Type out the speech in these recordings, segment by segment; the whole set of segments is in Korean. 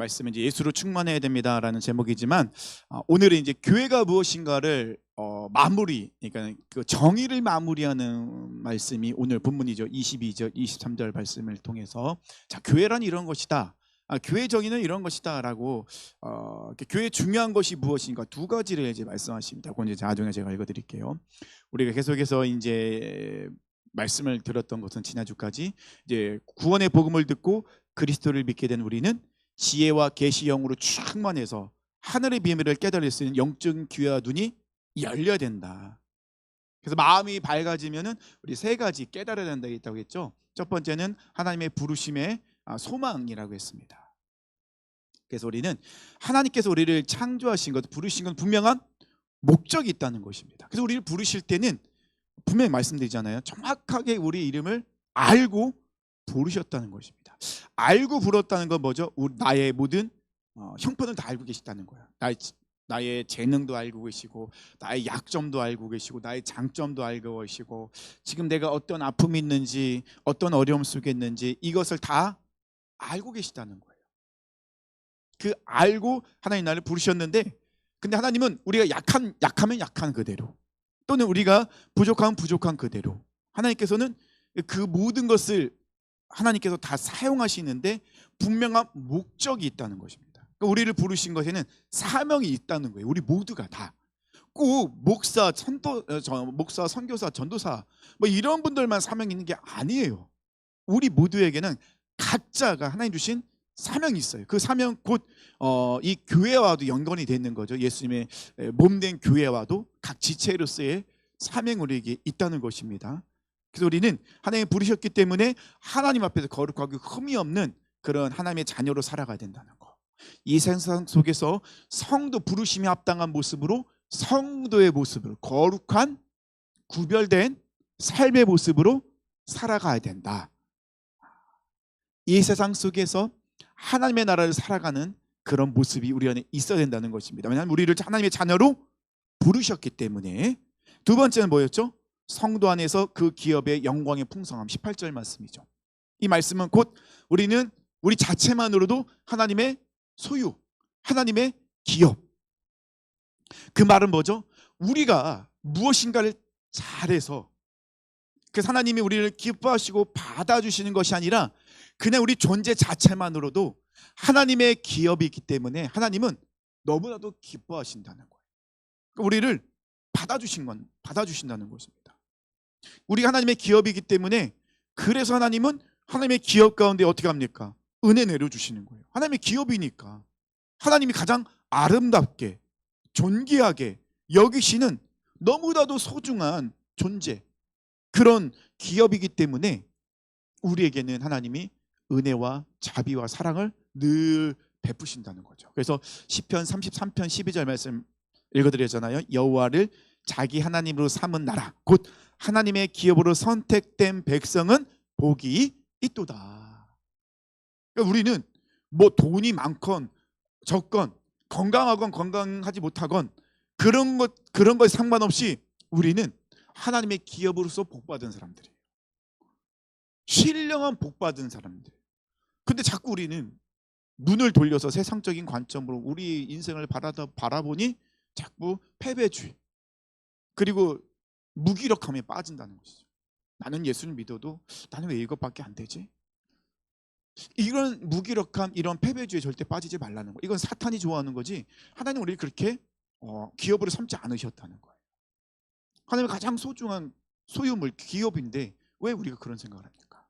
말씀은 이제 예수로 충만해야 됩니다라는 제목이지만 오늘은 이제 교회가 무엇인가를 마무리, 그러니까 그 정의를 마무리하는 말씀이 오늘 본문이죠. 22절, 23절 말씀을 통해서 자, 교회란 이런 것이다. 교회 정의는 이런 것이다라고 교회의 중요한 것이 무엇인가 두 가지를 이제 말씀하십니다. 그건 이제 나중에 제가 읽어드릴게요. 우리가 계속해서 이제 말씀을 들었던 것은 지난주까지 이제 구원의 복음을 듣고 그리스도를 믿게 된 우리는 지혜와 계시 영으로 충만해서 하늘의 비밀을 깨달을 수 있는 영적 귀와 눈이 열려야 된다. 그래서 마음이 밝아지면은 우리 세 가지 깨달아야 된다 했다고 했죠. 첫 번째는 하나님의 부르심의 소망이라고 했습니다. 그래서 우리는 하나님께서 우리를 창조하신 것, 부르신 건 분명한 목적이 있다는 것입니다. 그래서 우리를 부르실 때는 분명히 말씀드리잖아요. 정확하게 우리 이름을 알고 부르셨다는 것입니다. 알고 부르었다는 건 뭐죠? 나의 모든 형편을 다 알고 계시다는 거예요. 나의 재능도 알고 계시고, 나의 약점도 알고 계시고, 나의 장점도 알고 계시고, 지금 내가 어떤 아픔이 있는지, 어떤 어려움 속에 있는지 이것을 다 알고 계시다는 거예요. 그 알고 하나님 나를 부르셨는데, 근데 하나님은 우리가 약하면 약한 그대로, 또는 우리가 부족하면 부족한 그대로, 하나님께서는 그 모든 것을 하나님께서 다 사용하시는데 분명한 목적이 있다는 것입니다. 그러니까 우리를 부르신 것에는 사명이 있다는 거예요. 우리 모두가 다. 꼭 목사, 선교사, 전도사 뭐 이런 분들만 사명이 있는 게 아니에요. 우리 모두에게는 각자가 하나님 주신 사명이 있어요. 그 사명 곧 이 교회와도 연관이 되는 거죠. 예수님의 몸된 교회와도 각 지체로서의 사명이 우리에게 있다는 것입니다. 그래서 우리는 하나님 부르셨기 때문에 하나님 앞에서 거룩하고 흠이 없는 그런 하나님의 자녀로 살아가야 된다는 거. 이 세상 속에서 성도 부르심에 합당한 모습으로, 성도의 모습으로, 거룩한 구별된 삶의 모습으로 살아가야 된다. 이 세상 속에서 하나님의 나라를 살아가는 그런 모습이 우리 안에 있어야 된다는 것입니다. 왜냐하면 우리를 하나님의 자녀로 부르셨기 때문에. 두 번째는 뭐였죠? 성도 안에서 그 기업의 영광의 풍성함. 18절 말씀이죠. 이 말씀은 곧 우리는 우리 자체만으로도 하나님의 소유, 하나님의 기업. 그 말은 뭐죠? 우리가 무엇인가를 잘해서 그래서 하나님이 우리를 기뻐하시고 받아주시는 것이 아니라 그냥 우리 존재 자체만으로도 하나님의 기업이기 때문에 하나님은 너무나도 기뻐하신다는 거예요. 그러니까 우리를 받아주신다는 것입니다. 우리가 하나님의 기업이기 때문에, 그래서 하나님은 하나님의 기업 가운데 어떻게 합니까? 은혜 내려주시는 거예요. 하나님의 기업이니까 하나님이 가장 아름답게 존귀하게 여기시는 너무나도 소중한 존재, 그런 기업이기 때문에 우리에게는 하나님이 은혜와 자비와 사랑을 늘 베푸신다는 거죠. 그래서 시편 33편 12절 말씀 읽어드렸잖아요. 여호와를 자기 하나님으로 삼은 나라, 곧 하나님의 기업으로 선택된 백성은 복이 있도다. 그러니까 우리는 뭐 돈이 많건 적건, 건강하건 건강하지 못하건 그런 것 상관없이 우리는 하나님의 기업으로서 복받은 사람들이에요. 신령한 복받은 사람들. 근데 자꾸 우리는 눈을 돌려서 세상적인 관점으로 우리 인생을 바라보니 자꾸 패배주의, 그리고 무기력함에 빠진다는 것이죠. 나는 예수를 믿어도 나는 왜 이것밖에 안 되지? 이런 무기력함, 이런 패배주의에 절대 빠지지 말라는 거. 이건 사탄이 좋아하는 거지 하나님 우리를 그렇게 기업으로 삼지 않으셨다는 거예요. 하나님의 가장 소중한 소유물, 기업인데 왜 우리가 그런 생각을 합니까?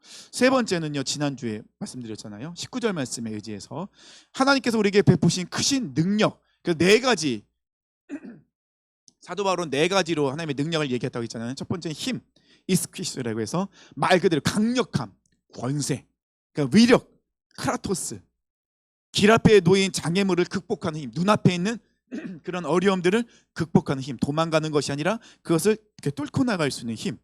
세 번째는요, 지난주에 말씀드렸잖아요. 19절 말씀에 의지해서 하나님께서 우리에게 베푸신 크신 능력, 그 네 가지, 사도 바울은 네 가지로 하나님의 능력을 얘기했다고 했잖아요. 첫 번째는 힘, 이스퀴스라고 해서 말 그대로 강력함, 권세, 그러니까 위력, 크라토스, 길 앞에 놓인 장애물을 극복하는 힘, 눈앞에 있는 그런 어려움들을 극복하는 힘, 도망가는 것이 아니라 그것을 이렇게 뚫고 나갈 수 있는 힘,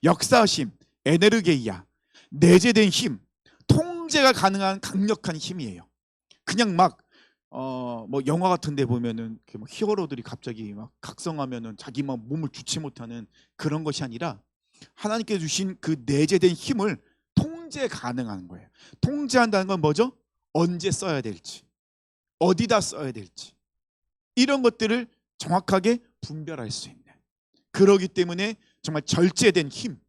역사심, 에네르게이아, 내재된 힘, 통제가 가능한 강력한 힘이에요. 그냥 막 뭐 영화 같은 데 보면은 막 히어로들이 갑자기 막 각성하면은 자기 막 몸을 주체 못하는 그런 것이 아니라 하나님께 주신 그 내재된 힘을 통제 가능한 거예요. 통제한다는 건 뭐죠? 언제 써야 될지, 어디다 써야 될지, 이런 것들을 정확하게 분별할 수 있는, 그러기 때문에 정말 절제된 힘,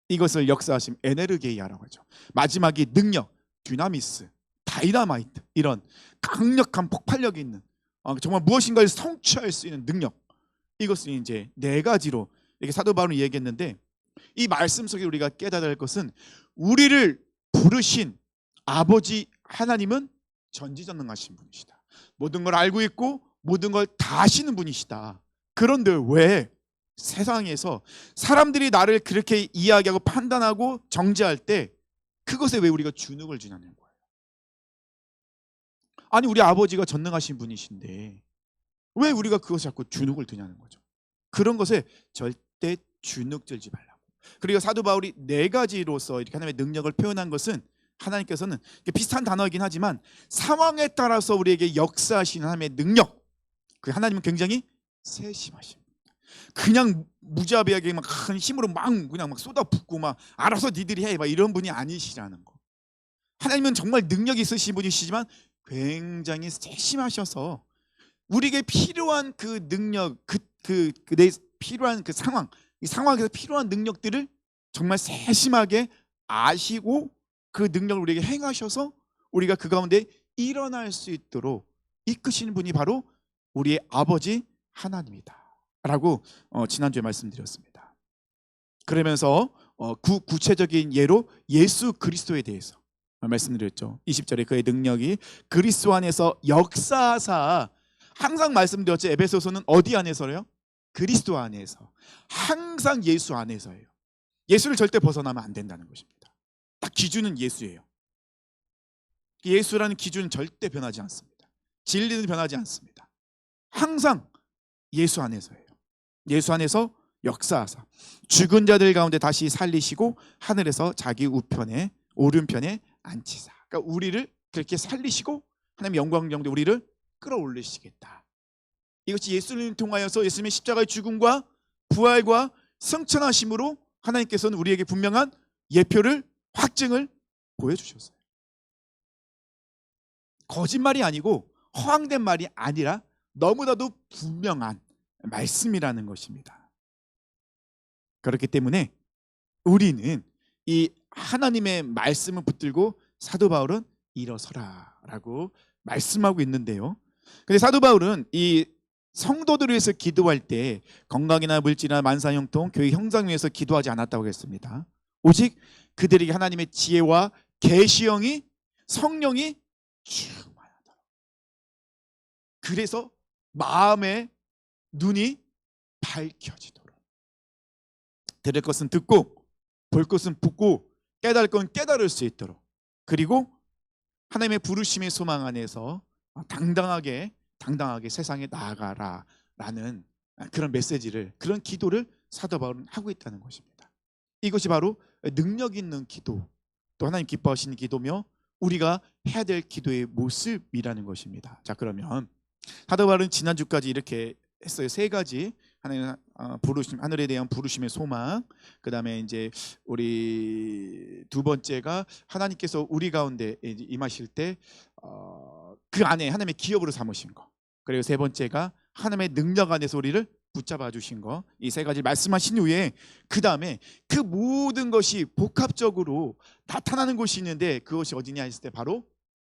이것을 역사하심 에네르게이아라고 하죠. 마지막이 능력, 듀나미스, 다이나마이트, 이런 강력한 폭발력이 있는, 정말 무엇인가를 성취할 수 있는 능력, 이것을 이제 네 가지로 이렇게 사도 바울은 얘기했는데, 이 말씀 속에 우리가 깨달아야 할 것은 우리를 부르신 아버지 하나님은 전지전능하신 분이시다. 모든 걸 알고 있고 모든 걸 다 아시는 분이시다. 그런데 왜 세상에서 사람들이 나를 그렇게 이야기하고 판단하고 정죄할 때 그것에 왜 우리가 주눅을 주냐는 거예요. 아니, 우리 아버지가 전능하신 분이신데 왜 우리가 그것에 자꾸 주눅을 드냐는 거죠. 그런 것에 절대 주눅 들지 말라고. 그리고 사도 바울이 네 가지로서 이렇게 하나님의 능력을 표현한 것은, 하나님께서는 비슷한 단어이긴 하지만 상황에 따라서 우리에게 역사하시는 하나님의 능력, 그 하나님은 굉장히 세심하십니다. 그냥 무자비하게 막 큰 힘으로 그냥 막 쏟아붓고 막 알아서 니들이 해 막 이런 분이 아니시라는 거. 하나님은 정말 능력이 있으신 분이시지만 굉장히 세심하셔서 우리에게 필요한 그 능력, 내 필요한 그 상황, 이 상황에서 필요한 능력들을 정말 세심하게 아시고 그 능력을 우리에게 행하셔서 우리가 그 가운데 일어날 수 있도록 이끄시는 분이 바로 우리의 아버지 하나님이다 라고 지난주에 말씀드렸습니다. 그러면서 구체적인 예로 예수 그리스도에 대해서 말씀드렸죠. 20절에 그의 능력이 그리스도 안에서 역사하사, 항상 말씀드렸죠. 에베소서는 어디 안에서요? 그리스도 안에서. 항상 예수 안에서예요. 예수를 절대 벗어나면 안 된다는 것입니다. 딱 기준은 예수예요. 예수라는 기준은 절대 변하지 않습니다. 진리는 변하지 않습니다. 항상 예수 안에서예요. 예수 안에서 역사하사 죽은 자들 가운데 다시 살리시고 하늘에서 자기 우편에 오른편에 앉히사. 그러니까 우리를 그렇게 살리시고 하나님 영광 가운데 우리를 끌어올리시겠다. 이것이 예수님을 통하여서 예수님의 십자가의 죽음과 부활과 승천하심으로 하나님께서는 우리에게 분명한 예표를, 확증을 보여주셨어요. 거짓말이 아니고 허황된 말이 아니라 너무나도 분명한 말씀이라는 것입니다. 그렇기 때문에 우리는 이 하나님의 말씀을 붙들고 사도 바울은 일어서라 라고 말씀하고 있는데요. 근데 사도 바울은 이 성도들을 위해서 기도할 때 건강이나 물질이나 만사형통, 교회 형상 위해서 기도하지 않았다고 했습니다. 오직 그들에게 하나님의 지혜와 계시형이, 성령이 충만하다. 그래서 마음의 눈이 밝혀지도록, 들을 것은 듣고 볼 것은 보고 깨달을 건 깨달을 수 있도록, 그리고 하나님의 부르심의 소망 안에서 당당하게 세상에 나아가라 라는 그런 메시지를, 그런 기도를 사도 바울은 하고 있다는 것입니다. 이것이 바로 능력 있는 기도, 또 하나님 기뻐하시는 기도며 우리가 해야 될 기도의 모습이라는 것입니다. 자, 그러면 사도 바울은 지난주까지 이렇게 했어요. 세 가지. 하나님 부르심, 하늘에 대한 부르심의 소망. 그다음에 이제 우리 두 번째가 하나님께서 우리 가운데 임하실 때 그 안에 하나님의 기업으로 삼으신 거. 그리고 세 번째가 하나님의 능력 안에서 우리를 붙잡아 주신 거. 이 세 가지 말씀하신 후에 그 다음에 그 모든 것이 복합적으로 나타나는 곳이 있는데 그것이 어디냐 했을 때 바로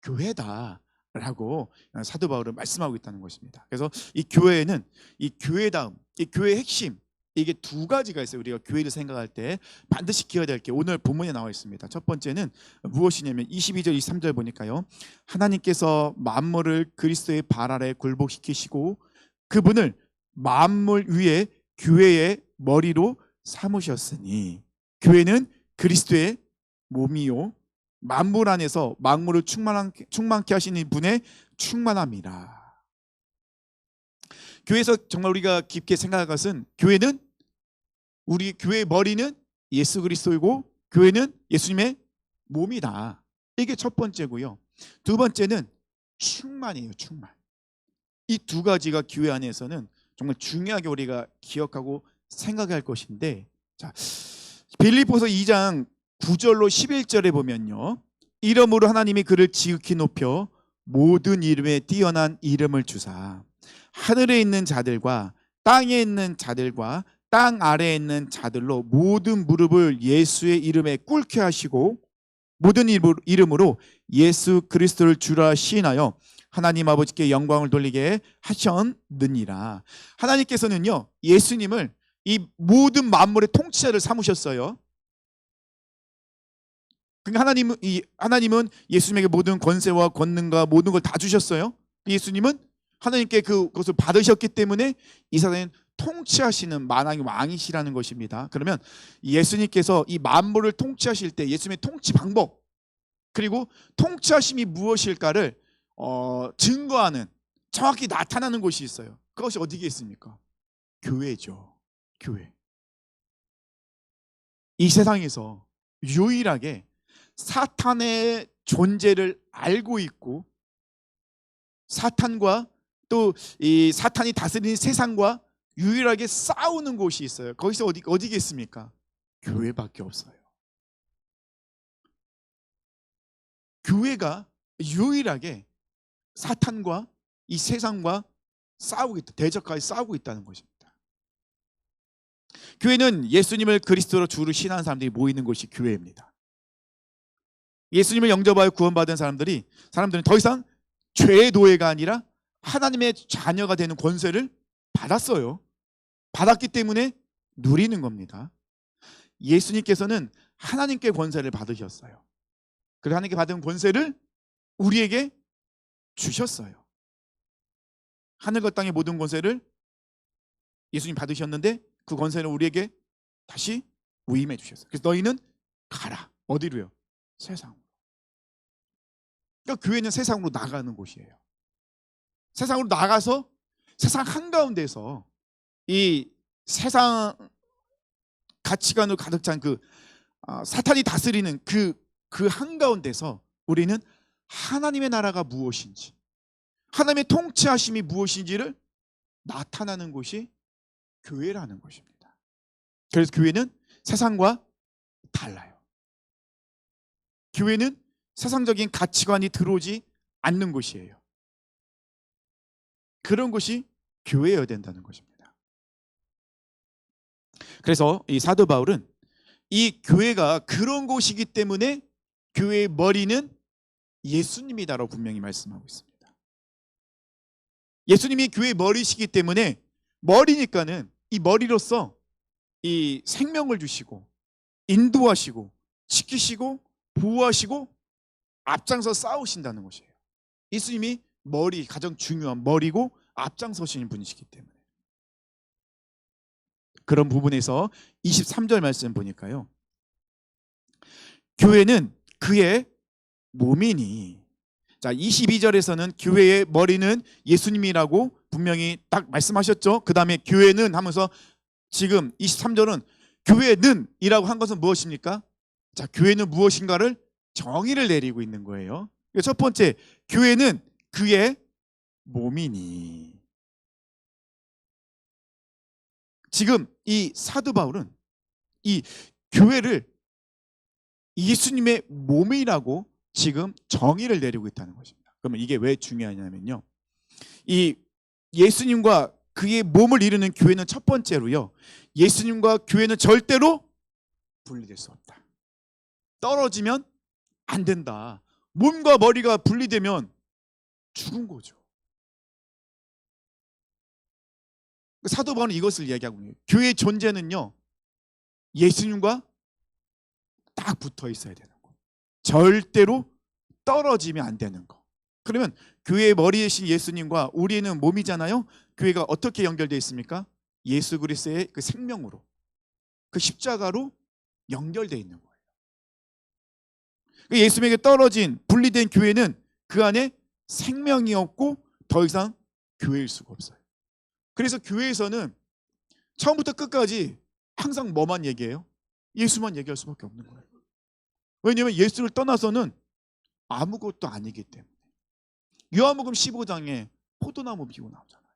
교회다 라고 사도 바울은 말씀하고 있다는 것입니다. 그래서 이 교회는, 이 교회다움, 이 교회의 핵심, 이게 두 가지가 있어요. 우리가 교회를 생각할 때 반드시 기억해야 될 게 오늘 본문에 나와 있습니다. 첫 번째는 무엇이냐면 22절 23절 보니까요, 하나님께서 만물을 그리스도의 발 아래 굴복시키시고 그분을 만물 위에 교회의 머리로 삼으셨으니 교회는 그리스도의 몸이요 만물 안에서 만물을 충만케 하시는 분의 충만함이라. 교회에서 정말 우리가 깊게 생각할 것은, 교회는, 우리 교회의 머리는 예수 그리스도이고 교회는 예수님의 몸이다. 이게 첫 번째고요. 두 번째는 충만이에요. 충만. 이 두 가지가 교회 안에서는 정말 중요하게 우리가 기억하고 생각할 것인데, 자, 빌립보서 2장 9절로 11절에 보면요, 이름으로 하나님이 그를 지극히 높여 모든 이름에 뛰어난 이름을 주사 하늘에 있는 자들과 땅에 있는 자들과 땅 아래에 있는 자들로 모든 무릎을 예수의 이름에 꿇게 하시고 모든 이름으로 예수 그리스도를 주라 시인하여 하나님 아버지께 영광을 돌리게 하셨느니라. 하나님께서는요, 예수님을 이 모든 만물의 통치자를 삼으셨어요. 그러니까 하나님은 예수님에게 모든 권세와 권능과 모든 걸 다 주셨어요. 예수님은 하나님께 그것을 받으셨기 때문에 이 세상에 통치하시는 만왕의 왕이시라는 것입니다. 그러면 예수님께서 이 만물을 통치하실 때 예수님의 통치 방법 그리고 통치하심이 무엇일까를 증거하는 정확히 나타나는 곳이 있어요. 그것이 어디에 있습니까? 교회죠. 교회. 이 세상에서 유일하게 사탄의 존재를 알고 있고 사탄과 또 이 사탄이 다스리는 세상과 유일하게 싸우는 곳이 있어요. 거기서 어디겠습니까? 교회밖에 없어요. 교회가 유일하게 사탄과 이 세상과 싸우고 있다. 대적하여 싸우고 있다는 것입니다. 교회는 예수님을 그리스도로 주로 신하는 사람들이 모이는 곳이 교회입니다. 예수님을 영접하여 구원받은 사람들은 더 이상 죄의 노예가 아니라 하나님의 자녀가 되는 권세를 받았어요. 받았기 때문에 누리는 겁니다. 예수님께서는 하나님께 권세를 받으셨어요. 그리고 하나님께 받은 권세를 우리에게 주셨어요. 하늘과 땅의 모든 권세를 예수님 받으셨는데 그 권세를 우리에게 다시 위임해 주셨어요. 그래서 너희는 가라. 어디로요? 세상으로. 그러니까 교회는 세상으로 나가는 곳이에요. 세상으로 나가서 세상 한가운데서 이 세상 가치관으로 가득 찬 사탄이 다스리는 그 한가운데서 우리는 하나님의 나라가 무엇인지 하나님의 통치하심이 무엇인지를 나타나는 곳이 교회라는 것입니다. 그래서 교회는 세상과 달라요. 교회는 세상적인 가치관이 들어오지 않는 곳이에요. 그런 곳이 교회여야 된다는 것입니다. 그래서 이 사도 바울은 이 교회가 그런 곳이기 때문에 교회의 머리는 예수님이다라고 분명히 말씀하고 있습니다. 예수님이 교회의 머리시기 때문에 머리니까는 이 머리로서 이 생명을 주시고 인도하시고 지키시고 보호하시고 앞장서 싸우신다는 것이에요. 예수님이 가장 중요한 머리고 앞장서시는 분이시기 때문에 그런 부분에서 23절 말씀 보니까요. 교회는 그의 몸이니 자 22절에서는 교회의 머리는 예수님이라고 분명히 딱 말씀하셨죠. 그 다음에 교회는 하면서 지금 23절은 교회는 이라고 한 것은 무엇입니까? 자 교회는 무엇인가를 정의를 내리고 있는 거예요. 첫 번째 교회는 그의 몸이니 지금 이 사도 바울은 이 교회를 예수님의 몸이라고 지금 정의를 내리고 있다는 것입니다. 그러면 이게 왜 중요하냐면요. 이 예수님과 그의 몸을 이루는 교회는 첫 번째로요. 예수님과 교회는 절대로 분리될 수 없다. 떨어지면 안 된다. 몸과 머리가 분리되면 죽은 거죠. 사도 바울은 이것을 이야기하고 있는 거예요. 교회의 존재는요. 예수님과 딱 붙어 있어야 되는 거. 절대로 떨어지면 안 되는 거. 그러면 교회의 머리이신 예수님과 우리는 몸이잖아요. 교회가 어떻게 연결되어 있습니까? 예수 그리스도의 그 생명으로 그 십자가로 연결되어 있는 거예요. 예수님에게 떨어진 분리된 교회는 그 안에 생명이 없고 더 이상 교회일 수가 없어요. 그래서 교회에서는 처음부터 끝까지 항상 뭐만 얘기해요? 예수만 얘기할 수밖에 없는 거예요. 왜냐하면 예수를 떠나서는 아무것도 아니기 때문에. 요한복음 15장에 포도나무 비유 나오잖아요.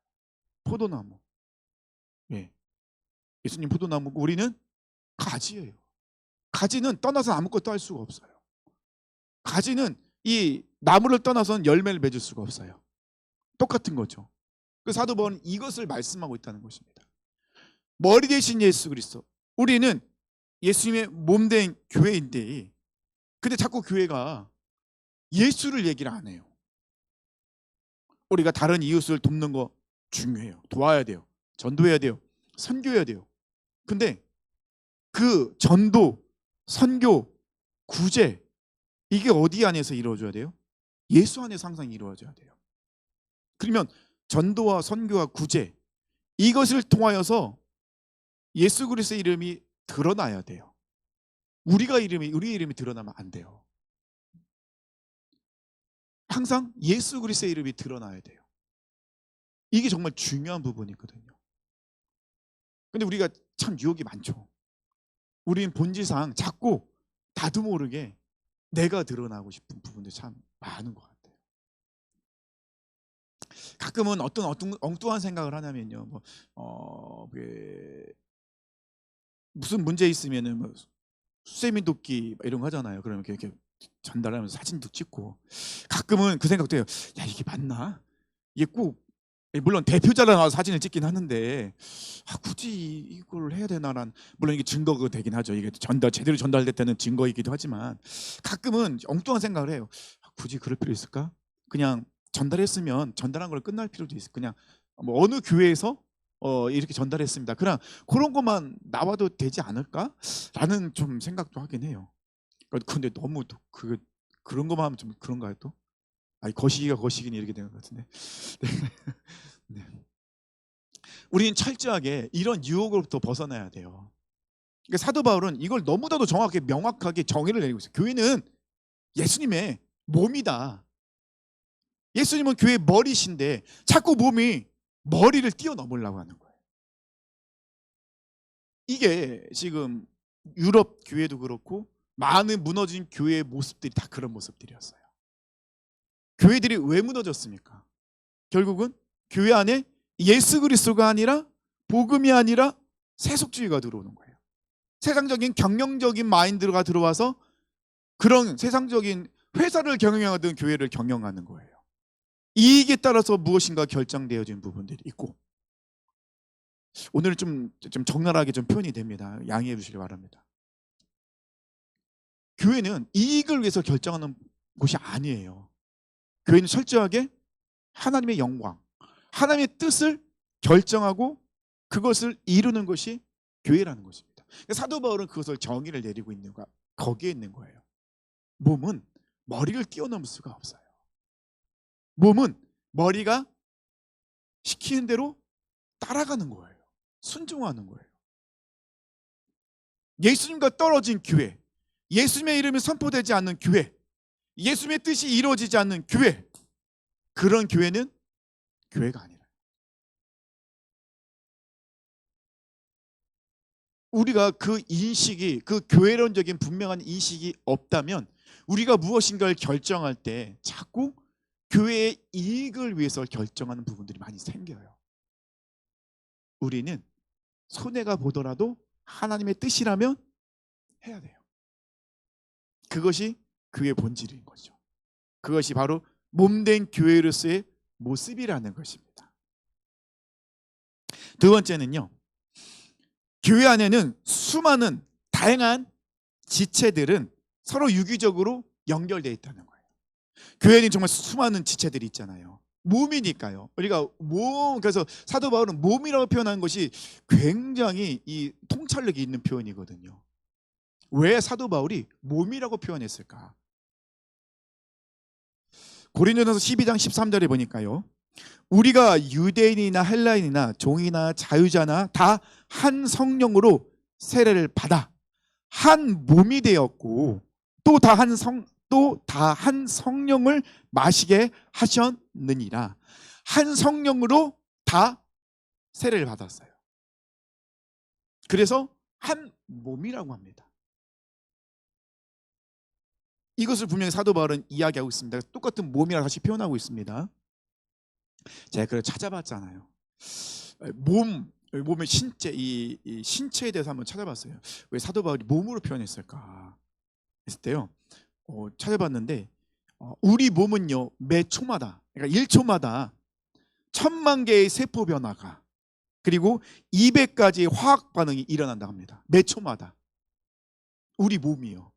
포도나무. 예. 예수님 포도나무고 우리는 가지예요. 가지는 떠나서 아무것도 할 수가 없어요. 가지는 이 나무를 떠나서는 열매를 맺을 수가 없어요. 똑같은 거죠. 그 사도 바울은 이것을 말씀하고 있다는 것입니다. 머리 대신 예수 그리스도. 우리는 예수님의 몸된 교회인데, 근데 자꾸 교회가 예수를 얘기를 안 해요. 우리가 다른 이웃을 돕는 거 중요해요. 도와야 돼요. 전도해야 돼요. 선교해야 돼요. 근데 그 전도, 선교, 구제, 이게 어디 안에서 이루어져야 돼요? 예수 안에서 항상 이루어져야 돼요. 그러면 전도와 선교와 구제, 이것을 통하여서 예수 그리스도의 이름이 드러나야 돼요. 우리 이름이 드러나면 안 돼요. 항상 예수 그리스도의 이름이 드러나야 돼요. 이게 정말 중요한 부분이거든요. 근데 우리가 참 유혹이 많죠. 우리는 본질상 자꾸 나도 모르게 내가 드러나고 싶은 부분들이 참 많은 것 같아요. 가끔은 어떤 엉뚱한 생각을 하냐면요. 무슨 문제 있으면은 뭐 수세미 돕기 이런 거 하잖아요. 그러면 이렇게 전달하면서 사진도 찍고, 가끔은 그 생각도 해요. 야, 이게 맞나? 이게 꼭, 물론 대표자라 나와서 사진을 찍긴 하는데, 굳이 이걸 해야 되나란, 물론 이게 증거가 되긴 하죠. 이게 제대로 전달됐다는 증거이기도 하지만, 가끔은 엉뚱한 생각을 해요. 굳이 그럴 필요 있을까? 그냥 전달했으면 전달한 걸 끝날 필요도 있어. 그냥 뭐 어느 교회에서 이렇게 전달했습니다. 그냥 그런 것만 나와도 되지 않을까라는 좀 생각도 하긴 해요. 근데 너무 그런 것만 하면 좀 그런가요 또? 아니, 거시기긴 이렇게 되는 것 같은데. 네. 우리는 철저하게 이런 유혹으로부터 벗어나야 돼요. 그러니까 사도 바울은 이걸 너무나도 정확하게 명확하게 정의를 내리고 있어요. 교회는 예수님의 몸이다. 예수님은 교회의 머리신데 자꾸 몸이 머리를 뛰어넘으려고 하는 거예요. 이게 지금 유럽 교회도 그렇고 많은 무너진 교회의 모습들이 다 그런 모습들이었어요. 교회들이 왜 무너졌습니까? 결국은 교회 안에 예수 그리스도가 아니라, 복음이 아니라 세속주의가 들어오는 거예요. 세상적인 경영적인 마인드가 들어와서 그런 세상적인 회사를 경영하던 교회를 경영하는 거예요. 이익에 따라서 무엇인가 결정되어진 부분들이 있고, 오늘은 좀 적나라하게 좀 표현이 됩니다. 양해해 주시기 바랍니다. 교회는 이익을 위해서 결정하는 곳이 아니에요. 교회는 철저하게 하나님의 영광, 하나님의 뜻을 결정하고 그것을 이루는 것이 교회라는 것입니다. 사도 바울은 그것을 정의를 내리고 있는 거야. 거기에 있는 거예요. 몸은 머리를 뛰어넘을 수가 없어요. 몸은 머리가 시키는 대로 따라가는 거예요. 순종하는 거예요. 예수님과 떨어진 교회, 예수님의 이름이 선포되지 않는 교회, 예수님의 뜻이 이루어지지 않는 교회, 그런 교회는 교회가 아니라, 우리가 그 인식이, 그 교회론적인 분명한 인식이 없다면 우리가 무엇인가를 결정할 때 자꾸 교회의 이익을 위해서 결정하는 부분들이 많이 생겨요. 우리는 손해가 보더라도 하나님의 뜻이라면 해야 돼요. 그것이 교회의 본질인 거죠. 그것이 바로 몸된 교회로서의 모습이라는 것입니다. 두 번째는요, 교회 안에는 수많은 다양한 지체들은 서로 유기적으로 연결되어 있다는 거예요. 교회는 정말 수많은 지체들이 있잖아요. 몸이니까요. 우리가 그래서 사도 바울은 몸이라고 표현한 것이 굉장히 이 통찰력이 있는 표현이거든요. 왜 사도 바울이 몸이라고 표현했을까? 고린도전서 12장 13절에 보니까요, 우리가 유대인이나 헬라인이나 종이나 자유자나 다 한 성령으로 세례를 받아 한 몸이 되었고 또 다 한 성령을 마시게 하셨느니라. 한 성령으로 다 세례를 받았어요. 그래서 한 몸이라고 합니다. 이것을 분명히 사도 바울은 이야기하고 있습니다. 똑같은 몸이라 다시 표현하고 있습니다. 제가 그걸 찾아봤잖아요. 몸의 신체, 이 신체에 대해서 한번 찾아봤어요. 왜 사도 바울이 몸으로 표현했을까 했을 때요, 찾아봤는데 우리 몸은요 매 초마다, 그러니까 1초마다 1000만 개의 세포 변화가 그리고 200가지의 화학 반응이 일어난다고 합니다. 매 초마다. 우리 몸이요.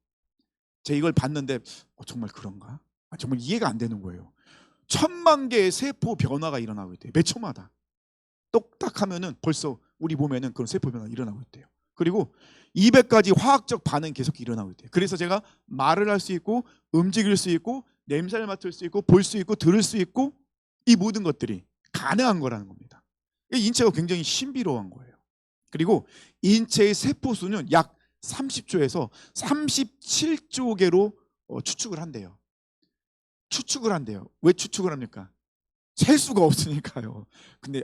제가 이걸 봤는데 정말 그런가? 정말 이해가 안 되는 거예요. 1000만 개의 세포 변화가 일어나고 있대요. 매 초마다. 똑딱 하면은 벌써 우리 몸에는 그런 세포 변화가 일어나고 있대요. 그리고 200가지 화학적 반응이 계속 일어나고 있대요. 그래서 제가 말을 할 수 있고 움직일 수 있고 냄새를 맡을 수 있고 볼 수 있고 들을 수 있고 이 모든 것들이 가능한 거라는 겁니다. 인체가 굉장히 신비로운 거예요. 그리고 인체의 세포 수는 약 30조에서 37조 개로 추측을 한대요. 추측을 한대요. 왜 추측을 합니까? 셀 수가 없으니까요. 근데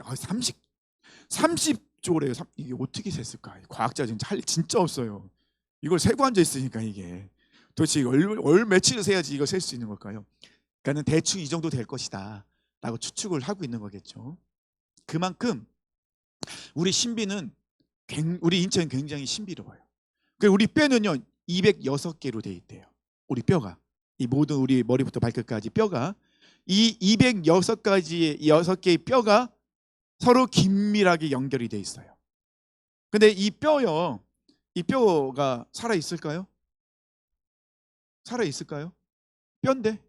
30조래요. 이게 어떻게 셌을까? 과학자 진짜 할 일 진짜 없어요. 이걸 세고 앉아 있으니까 이게 도대체 얼 며칠을 세야지 이걸 셀 수 있는 걸까요? 그러니까는 대충 이 정도 될 것이다 라고 추측을 하고 있는 거겠죠. 그만큼 우리 우리 인체는 굉장히 신비로워요. 그리고 우리 뼈는요 206개로 되어 있대요. 우리 뼈가 이 모든 우리 머리부터 발끝까지 뼈가 이 206가지의 6개의 뼈가 서로 긴밀하게 연결이 되어 있어요. 근데 이 뼈가 살아 있을까요? 살아 있을까요? 뼈인데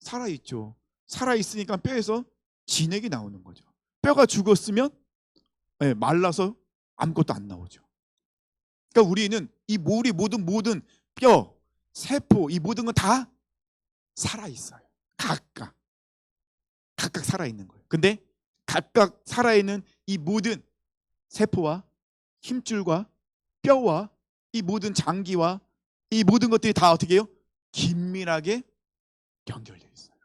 살아 있죠. 살아 있으니까 뼈에서 진액이 나오는 거죠. 뼈가 죽었으면 말라서 아무것도 안 나오죠. 그러니까 우리는 우리 모든 뼈, 세포 이 모든 건 다 살아 있어요. 각각 살아 있는 거예요. 근데 각각 살아 있는 이 모든 세포와 힘줄과 뼈와 이 모든 장기와 이 모든 것들이 다 어떻게 해요? 긴밀하게 연결되어 있어요.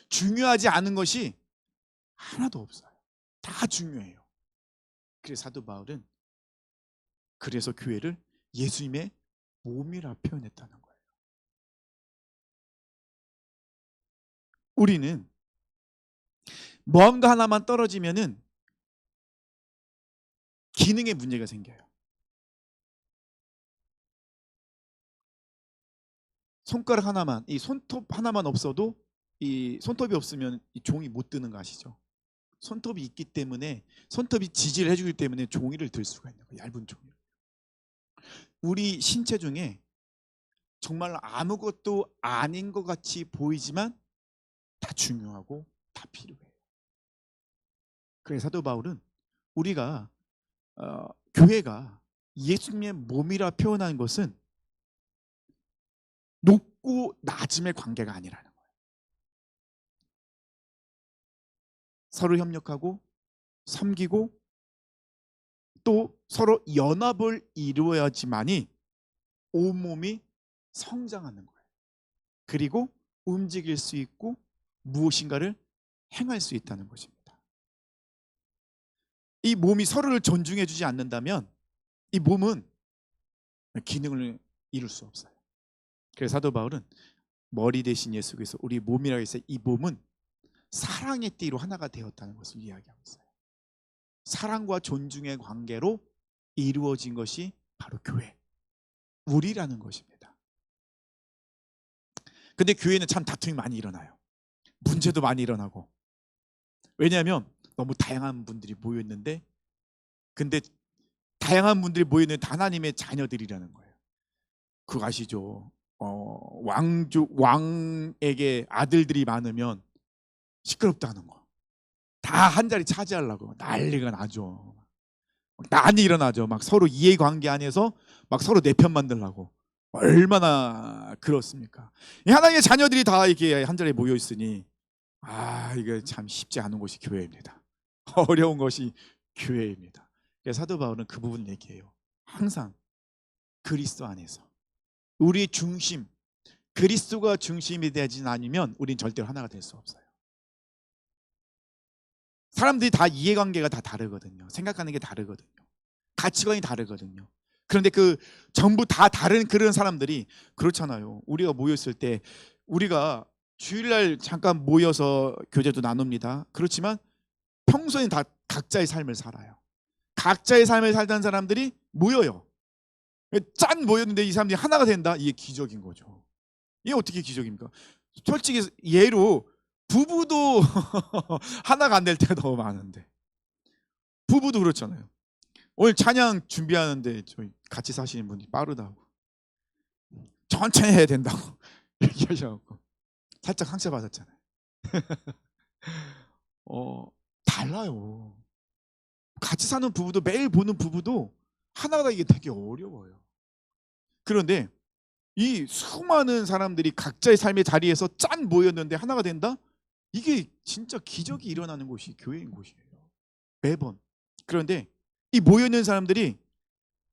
중요하지 않은 것이 하나도 없어요. 다 중요해요. 그래서 사도 바울은 그래서 교회를 예수님의 몸이라 표현했다는 거예요. 우리는 뭔가 하나만 떨어지면은 기능에 문제가 생겨요. 손가락 하나만, 이 손톱 하나만 없어도 이 손톱이 없으면 이 종이 못 드는 거 아시죠? 손톱이 있기 때문에 손톱이 지지를 해주기 때문에 종이를 들 수가 있는 거예요. 얇은 종이. 우리 신체 중에 정말 아무것도 아닌 것 같이 보이지만 다 중요하고 다 필요해요. 그래서 사도 바울은 우리가 교회가 예수님의 몸이라 표현하는 것은 높고 낮음의 관계가 아니라는 거예요. 서로 협력하고 섬기고 또 서로 연합을 이루어야지만이 온몸이 성장하는 거예요. 그리고 움직일 수 있고 무엇인가를 행할 수 있다는 것입니다. 이 몸이 서로를 존중해 주지 않는다면 이 몸은 기능을 이룰 수 없어요. 그래서 사도 바울은 머리 대신 예수께서 우리 몸이라고 해서 이 몸은 사랑의 띠로 하나가 되었다는 것을 이야기하고 있어요. 사랑과 존중의 관계로 이루어진 것이 바로 교회, 우리라는 것입니다. 근데 교회는 참 다툼이 많이 일어나요. 문제도 많이 일어나고. 왜냐하면 너무 다양한 분들이 모여 있는데, 근데 다양한 분들이 모여 있는 하나님의 자녀들이라는 거예요. 그거 아시죠? 왕에게 아들들이 많으면 시끄럽다는 거. 다 한 자리 차지하려고 난리가 나죠. 난이 일어나죠. 막 서로 이해관계 안에서 막 서로 내 편 만들려고. 얼마나 그렇습니까? 하나님의 자녀들이 다 이렇게 한 자리에 모여 있으니 이게 참 쉽지 않은 곳이 교회입니다. 어려운 것이 교회입니다. 그래서 사도 바울은 그 부분 얘기해요. 항상 그리스도 안에서 우리의 중심, 그리스도가 중심이 되지 않으면 우린 절대로 하나가 될 수 없어요. 사람들이 다 이해관계가 다 다르거든요. 생각하는 게 다르거든요. 가치관이 다르거든요. 그런데 그 전부 다 다른 그런 사람들이 그렇잖아요. 우리가 모였을 때 우리가 주일날 잠깐 모여서 교제도 나눕니다. 그렇지만 평소에는 다 각자의 삶을 살아요. 각자의 삶을 살던 사람들이 모여요. 짠 모였는데 이 사람들이 하나가 된다? 이게 기적인 거죠. 이게 어떻게 기적입니까? 솔직히 예로 부부도 하나가 안 될 때가 너무 많은데, 부부도 그렇잖아요. 오늘 찬양 준비하는데 저희 같이 사시는 분이 빠르다고, 천천히 해야 된다고 얘기하셔갖고 살짝 상처받았잖아요. 달라요. 같이 사는 부부도, 매일 보는 부부도 하나가 이게 되게 어려워요. 그런데 이 수많은 사람들이 각자의 삶의 자리에서 짠 모였는데 하나가 된다? 이게 진짜 기적이 일어나는 곳이 교회인 곳이에요. 매번. 그런데 이 모여있는 사람들이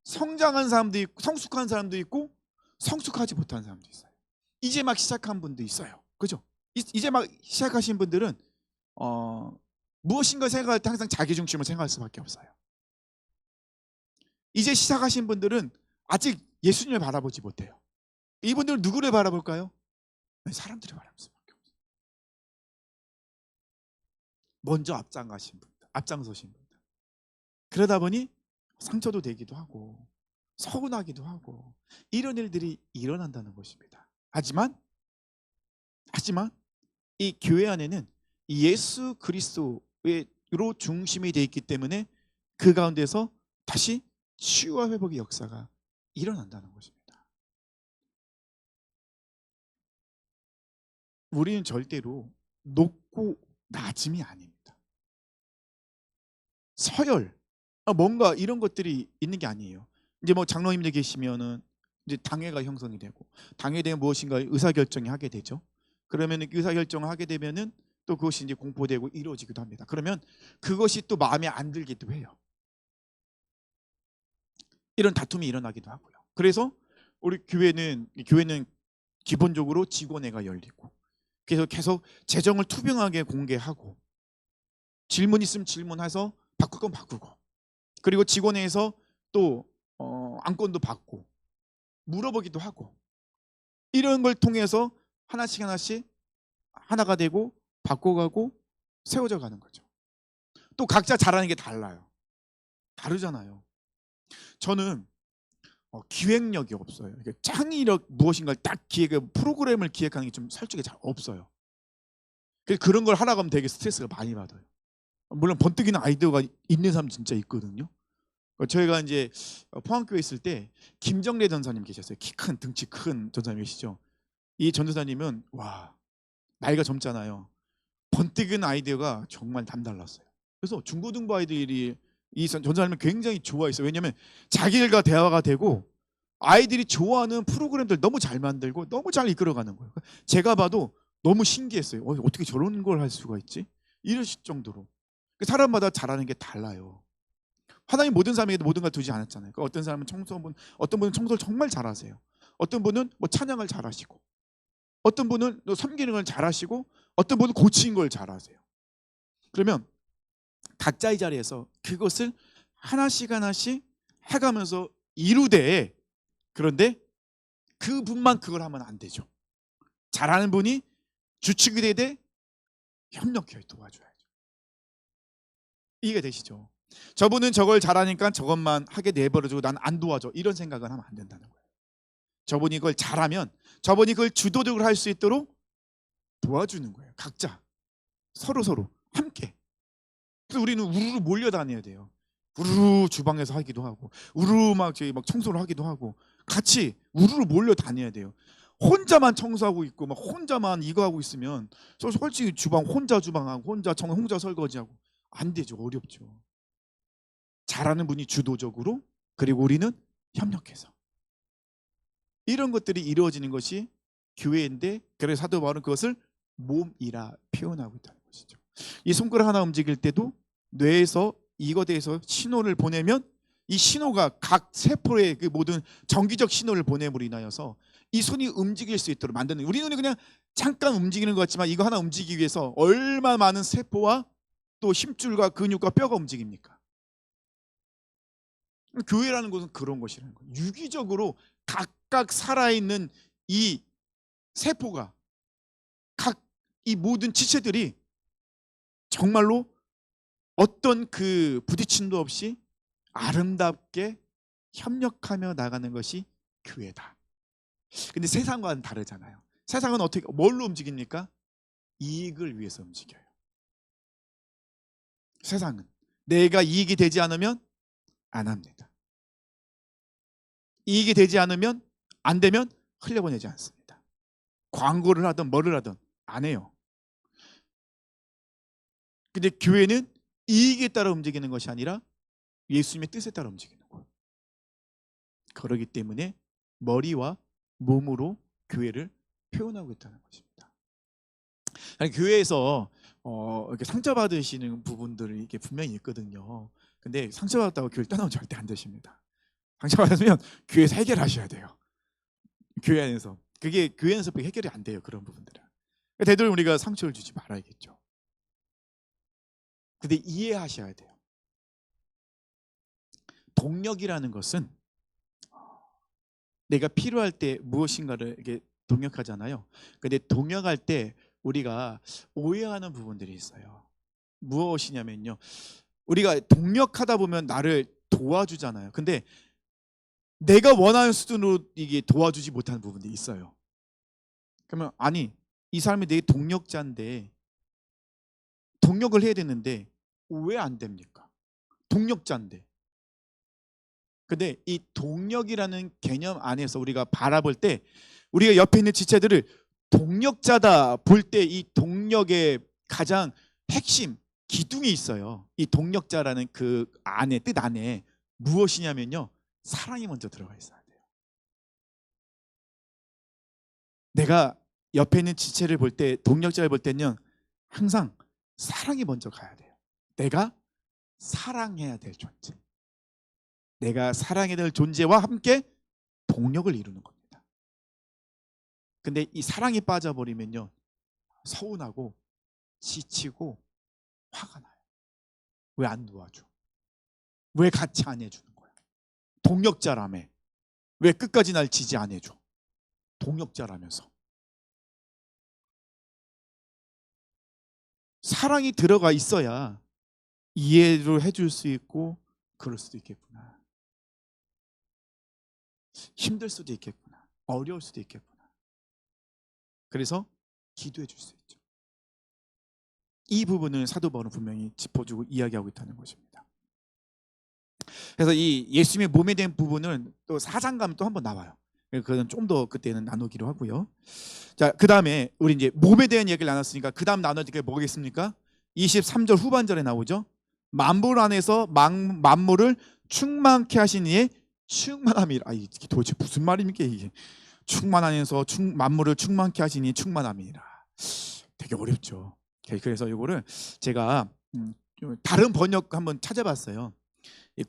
성장한 사람도 있고, 성숙한 사람도 있고, 성숙하지 못한 사람도 있어요. 이제 막 시작한 분도 있어요. 그죠? 이제 막 시작하신 분들은 무엇인가 생각할 때 항상 자기 중심으로 생각할 수밖에 없어요. 이제 시작하신 분들은 아직 예수님을 바라보지 못해요. 이분들은 누구를 바라볼까요? 사람들을 바라볼 수밖에 없어요. 먼저 앞장서신 분들. 그러다 보니 상처도 되기도 하고 서운하기도 하고 이런 일들이 일어난다는 것입니다. 하지만 이 교회 안에는 예수 그리스도로 중심이 되어 있기 때문에 그 가운데서 다시 치유와 회복의 역사가 일어난다는 것입니다. 우리는 절대로 높고 낮음이 아닙니다. 서열, 뭔가 이런 것들이 있는 게 아니에요. 이제 뭐 장로님들 계시면은 이제 당회가 형성이 되고, 당회되면 무엇인가 의사결정이 하게 되죠. 그러면 의사결정을 하게 되면은 또 그것이 이제 공포되고 이루어지기도 합니다. 그러면 그것이 또 마음에 안 들기도 해요. 이런 다툼이 일어나기도 하고요. 그래서 우리 교회는 기본적으로 직원회가 열리고, 그래서 계속 재정을 투명하게 공개하고, 질문 있으면 질문해서 바꿀 건 바꾸고, 그리고 직원회에서 또 안건도 받고 물어보기도 하고, 이런 걸 통해서 하나씩 하나가 되고 바꿔가고 세워져 가는 거죠. 또 각자 잘하는 게 다르잖아요. 저는 기획력이 없어요. 창의력, 무엇인가를 딱 프로그램을 기획하는 게 좀 솔직히 잘 없어요. 그런 걸 하라고 하면 되게 스트레스가 많이 받아요. 물론 번뜩이는 아이디어가 있는 사람 진짜 있거든요. 저희가 이제 포항교회 있을 때 김정래 전사님 계셨어요. 키 큰, 등치 큰 전사님이시죠. 이 전도사님은 나이가 젊잖아요. 번뜩이는 아이디어가 정말 남달랐어요. 그래서 중고등부 아이들이 이 전사님을 굉장히 좋아했어요. 왜냐하면 자기들과 대화가 되고 아이들이 좋아하는 프로그램들 너무 잘 만들고 너무 잘 이끌어가는 거예요. 제가 봐도 너무 신기했어요. 어떻게 저런 걸 할 수가 있지? 이러실 정도로. 사람마다 잘하는 게 달라요. 하나님 모든 사람에게 모든 걸 두지 않았잖아요. 어떤 사람은 어떤 분은 청소를 정말 잘하세요. 어떤 분은 뭐 찬양을 잘하시고, 어떤 분은 섬기는 걸 잘하시고, 어떤 분은 고치는 걸 잘하세요. 그러면 각자의 자리에서 그것을 하나씩 해가면서 이루되, 그런데 그분만 그걸 하면 안 되죠. 잘하는 분이 주축이 되되 협력해 도와줘야죠. 이해가 되시죠? 저분은 저걸 잘하니까 저것만 하게 내버려두고 난 안 도와줘, 이런 생각은 하면 안 된다는 거예요. 저분이 그걸 잘하면 저분이 그걸 주도적으로 할 수 있도록 도와주는 거예요. 각자 서로 함께. 그래서 우리는 우르르 몰려다녀야 돼요. 우르르 주방에서 하기도 하고, 우르르 막 청소를 하기도 하고, 같이 우르르 몰려다녀야 돼요. 혼자만 청소하고 있고 막 혼자만 이거 하고 있으면 솔직히 혼자 주방하고 혼자 설거지하고 안 되죠. 어렵죠. 잘하는 분이 주도적으로, 그리고 우리는 협력해서, 이런 것들이 이루어지는 것이 교회인데, 그래서 사도 바울은 그것을 몸이라 표현하고 있다는 것이죠. 이 손가락 하나 움직일 때도 뇌에서 이것에 대해서 신호를 보내면 이 신호가 각 세포의 그 모든 정기적 신호를 보냄으로 인하여서 이 손이 움직일 수 있도록 만드는, 우리 눈이 그냥 잠깐 움직이는 것 같지만 이거 하나 움직이기 위해서 얼마나 많은 세포와 또 힘줄과 근육과 뼈가 움직입니까? 교회라는 것은 그런 것이라는 거예요. 유기적으로 각각 살아있는 이 세포가, 각 이 모든 지체들이 정말로 어떤 그 부딪힘도 없이 아름답게 협력하며 나가는 것이 교회다. 근데 세상과는 다르잖아요. 세상은 어떻게 뭘로 움직입니까? 이익을 위해서 움직여요. 세상은 내가 이익이 되지 않으면 안 합니다. 이익이 되지 않으면 안 되면 흘려보내지 않습니다. 광고를 하든 뭐를 하든 안 해요. 근데 교회는 이익에 따라 움직이는 것이 아니라 예수님의 뜻에 따라 움직이는 거예요. 그러기 때문에 머리와 몸으로 교회를 표현하고 있다는 것입니다. 아니, 교회에서 이렇게 상처받으시는 부분들이 이게 분명히 있거든요. 근데 상처받았다고 교회를 떠나면 절대 안 되십니다. 상처받으면 교회에서 해결하셔야 돼요. 교회 안에서. 그게 교회 안에서 해결이 안 돼요. 그런 부분들은. 되도록 우리가 상처를 주지 말아야겠죠. 근데 이해하셔야 돼요. 동력이라는 것은 내가 필요할 때 무엇인가를 이렇게 동력하잖아요. 근데 동력할 때 우리가 오해하는 부분들이 있어요. 무엇이냐면요, 우리가 동력하다 보면 나를 도와주잖아요. 근데 내가 원하는 수준으로 이게 도와주지 못하는 부분들이 있어요. 그러면 아니, 이 사람이 내 동력자인데 동력을 해야 되는데 왜 안 됩니까? 동력자인데. 근데 이 동력이라는 개념 안에서 우리가 바라볼 때 우리가 옆에 있는 지체들을 동력자다 볼 때 이 동력의 가장 핵심 기둥이 있어요. 이 동력자라는 그 안에, 뜻 안에 무엇이냐면요, 사랑이 먼저 들어가 있어야 돼요. 내가 옆에 있는 지체를 볼 때, 동력자를 볼 때는 항상 사랑이 먼저 가야 돼요. 내가 사랑해야 될 존재, 내가 사랑해야 될 존재와 함께 동력을 이루는 겁니다. 근데 이 사랑이 빠져버리면요, 서운하고 지치고 화가 나요. 왜 안 도와줘? 왜 같이 안 해주는 거야? 동력자라며. 왜 끝까지 날 지지 안 해줘? 동력자라면서. 사랑이 들어가 있어야 이해를 해줄 수 있고 그럴 수도 있겠구나. 힘들 수도 있겠구나. 어려울 수도 있겠구나. 그래서 기도해 줄 수 있죠. 이 부분을 사도 바울은 분명히 짚어주고 이야기하고 있다는 것입니다. 그래서 이 예수님의 몸에 대한 부분은 또 4장 가면 또 한번 나와요. 그건 좀 더 그때는 나누기로 하고요. 자, 그 다음에 우리 이제 몸에 대한 얘기를 나눴으니까 그 다음 나눌 게 뭐겠습니까? 23절 후반절에 나오죠. 만물 안에서 만물을 충만케 하신 이의 충만함이라. 이게 도대체 무슨 말입니까 이게? 충만하면서 만물을 충만케 하시니 충만함이라. 되게 어렵죠. 그래서 이거를 제가 다른 번역 한번 찾아봤어요.